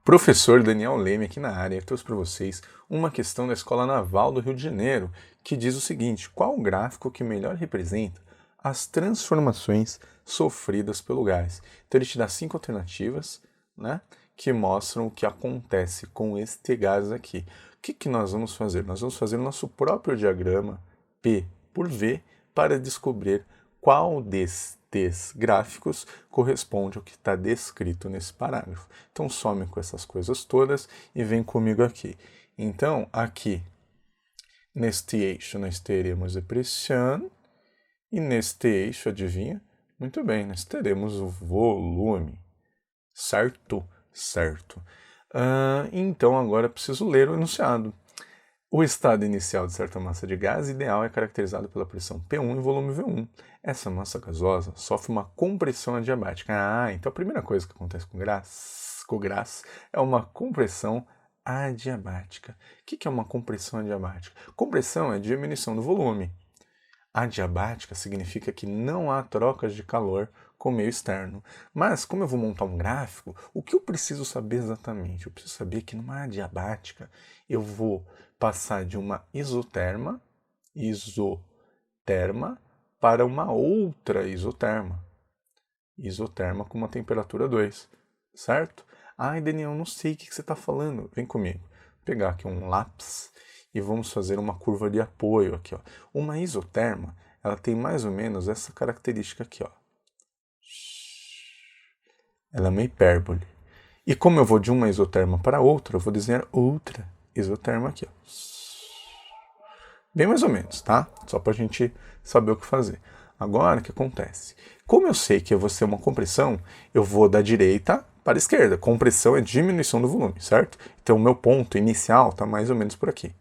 Professor Daniel Leme aqui na área, eu trouxe para vocês uma questão da Escola Naval do Rio de Janeiro, que diz o seguinte: qual o gráfico que melhor representa as transformações sofridas pelo gás? Então ele te dá 5 alternativas, né, que mostram o que acontece com este gás aqui. O que nós vamos fazer? Nós vamos fazer o nosso próprio diagrama P por V para descobrir qual destes gráficos corresponde ao que está descrito nesse parágrafo. Então some com essas coisas todas e vem comigo aqui. Então, aqui, neste eixo, nós teremos a pressão, e neste eixo, adivinha? Muito bem, nós teremos o volume. Certo? Certo. Então, agora eu preciso ler o enunciado. O estado inicial de certa massa de gás ideal é caracterizado pela pressão P1 e volume V1. Essa massa gasosa sofre uma compressão adiabática. Então a primeira coisa que acontece com o gás é uma compressão adiabática. O que é uma compressão adiabática? Compressão é diminuição do volume. Adiabática significa que não há trocas de calor com o meio externo. Mas, como eu vou montar um gráfico, o que eu preciso saber exatamente? Eu preciso saber que numa adiabática eu vou passar de uma isoterma para uma outra isoterma. Isoterma com uma temperatura 2, certo? Ai, Daniel, não sei o que você está falando. Vem comigo. Vou pegar aqui um lápis e vamos fazer uma curva de apoio aqui, ó. Uma isoterma, ela tem mais ou menos essa característica aqui, ó. Ela é uma hipérbole. E como eu vou de uma isoterma para outra, eu vou desenhar outra isoterma aqui, ó. Bem mais ou menos, tá? Só para a gente saber o que fazer. Agora, o que acontece? Como eu sei que eu vou ser uma compressão, eu vou da direita para a esquerda. Compressão é diminuição do volume, certo? Então, o meu ponto inicial está mais ou menos por aqui.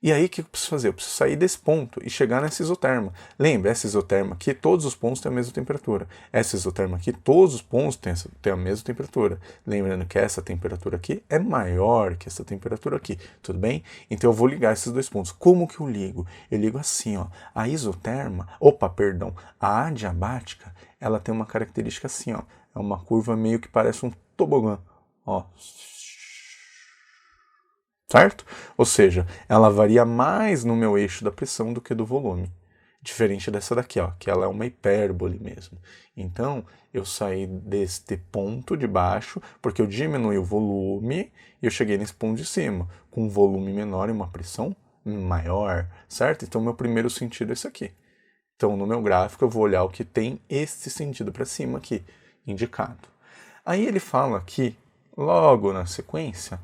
E aí, o que eu preciso fazer? Eu preciso sair desse ponto e chegar nessa isoterma. Lembra, essa isoterma aqui, todos os pontos têm a mesma temperatura. Essa isoterma aqui, todos os pontos têm a mesma temperatura. Lembrando que essa temperatura aqui é maior que essa temperatura aqui, tudo bem? Então eu vou ligar esses dois pontos. Como que eu ligo? Eu ligo assim, ó. A adiabática, ela tem uma característica assim, ó. É uma curva meio que parece um tobogã, ó. Certo? Ou seja, ela varia mais no meu eixo da pressão do que do volume. Diferente dessa daqui, ó, que ela é uma hipérbole mesmo. Então, eu saí deste ponto de baixo, porque eu diminui o volume, e eu cheguei nesse ponto de cima, com um volume menor e uma pressão maior, certo? Então, meu primeiro sentido é esse aqui. Então, no meu gráfico, eu vou olhar o que tem este sentido para cima aqui, indicado. Aí ele fala aqui, logo na sequência,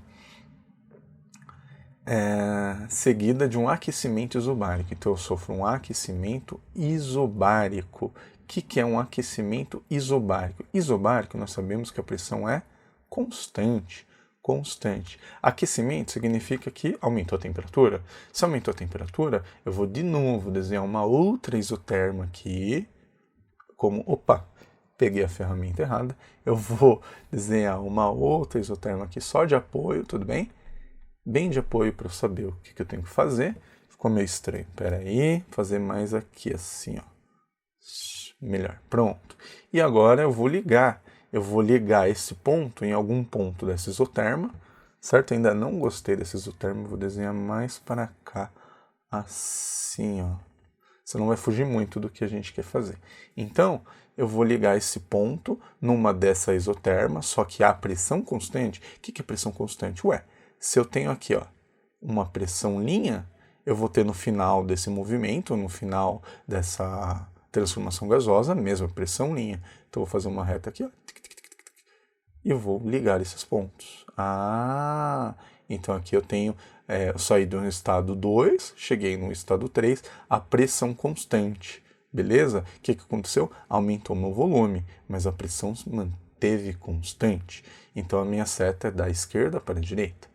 seguida de um aquecimento isobárico. Então eu sofro um aquecimento isobárico. O que é um aquecimento isobárico? Isobárico, nós sabemos que a pressão é constante. Constante. Aquecimento significa que aumentou a temperatura. Se aumentou a temperatura, eu vou de novo desenhar uma outra isoterma aqui, peguei a ferramenta errada. Eu vou desenhar uma outra isoterma aqui só de apoio, tudo bem? Bem de apoio para eu saber o que eu tenho que fazer. Ficou meio estranho. Espera aí, fazer mais aqui assim, ó. Melhor, pronto. E agora eu vou ligar. Eu vou ligar esse ponto em algum ponto dessa isoterma, certo? Eu ainda não gostei dessa isoterma, vou desenhar mais para cá, assim, ó. Você não vai fugir muito do que a gente quer fazer. Então, eu vou ligar esse ponto numa dessa isoterma, só que a pressão constante. O que é pressão constante? Ué, se eu tenho aqui, ó, uma pressão linha, eu vou ter no final desse movimento, no final dessa transformação gasosa, a mesma pressão linha. Então, eu vou fazer uma reta aqui, ó, e eu vou ligar esses pontos. Então aqui eu tenho, eu saí do estado 2, cheguei no estado 3, a pressão constante. Beleza? O que aconteceu? Aumentou meu volume, mas a pressão se manteve constante. Então a minha seta é da esquerda para a direita.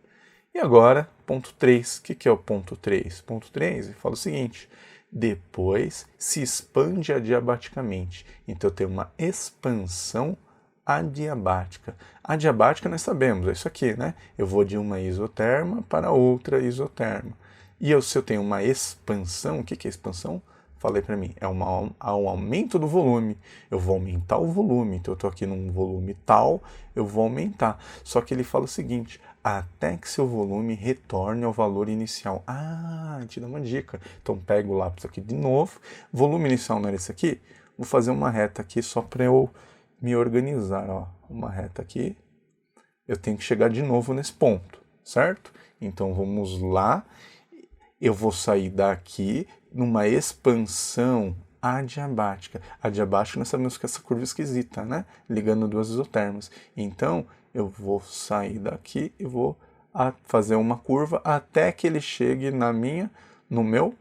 E agora, ponto 3. O que é o ponto 3? Ponto 3, ele fala o seguinte: depois se expande adiabaticamente. Então eu tenho uma expansão adiabática. Adiabática nós sabemos, é isso aqui, né? Eu vou de uma isoterma para outra isoterma. E se eu tenho uma expansão, o que é expansão? falei para mim, é um aumento do volume. Eu vou aumentar o volume, então eu estou aqui num volume tal, eu vou aumentar. Só que ele fala o seguinte, até que seu volume retorne ao valor inicial. Ah, te dá uma dica. Então pego o lápis aqui de novo, volume inicial não era esse aqui? Vou fazer uma reta aqui só para eu me organizar, ó. Uma reta aqui, eu tenho que chegar de novo nesse ponto, certo? Então vamos lá, eu vou sair daqui numa expansão adiabática. Adiabática nós sabemos que é essa curva esquisita, né? Ligando duas isotermas. Então eu vou sair daqui e vou fazer uma curva até que ele chegue no meu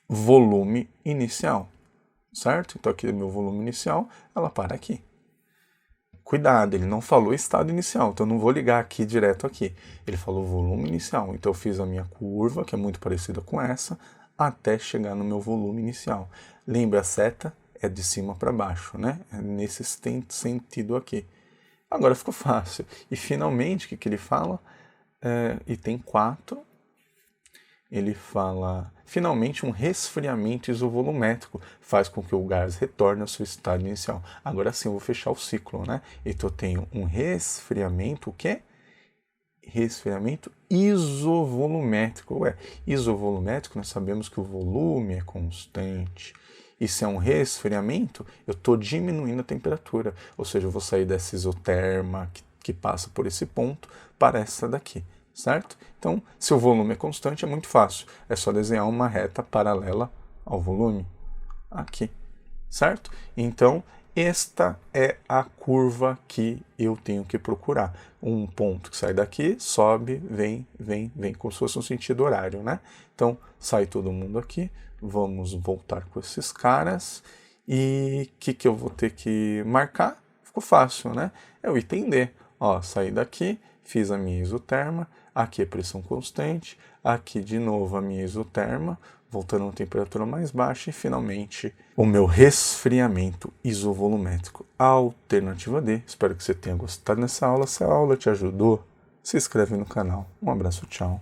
volume inicial, certo? Então aqui é meu volume inicial, ela para aqui. Cuidado, ele não falou estado inicial, então eu não vou ligar aqui direto aqui. Ele falou volume inicial, então eu fiz a minha curva, que é muito parecida com essa, até chegar no meu volume inicial. Lembra, a seta é de cima para baixo, né? É nesse sentido aqui. Agora ficou fácil. E finalmente, o que ele fala? Item 4, ele fala, finalmente um resfriamento isovolumétrico faz com que o gás retorne ao seu estado inicial. Agora sim eu vou fechar o ciclo, né? Então eu tenho um resfriamento, o quê? Resfriamento isovolumétrico. Isovolumétrico, nós sabemos que o volume é constante. E se é um resfriamento, eu estou diminuindo a temperatura. Ou seja, eu vou sair dessa isoterma que passa por esse ponto para essa daqui, certo? Então, se o volume é constante, é muito fácil. É só desenhar uma reta paralela ao volume aqui, certo? Então, esta é a curva que eu tenho que procurar. Um ponto que sai daqui, sobe, vem, como se fosse um sentido horário, né? Então, sai todo mundo aqui. Vamos voltar com esses caras. E o que eu vou ter que marcar? Ficou fácil, né? É o item D. Ó, saí daqui, fiz a minha isoterma. Aqui é pressão constante. Aqui, de novo, a minha isoterma, voltando a uma temperatura mais baixa, e finalmente o meu resfriamento isovolumétrico. Alternativa D. Espero que você tenha gostado dessa aula. Se a aula te ajudou, se inscreve no canal. Um abraço, tchau.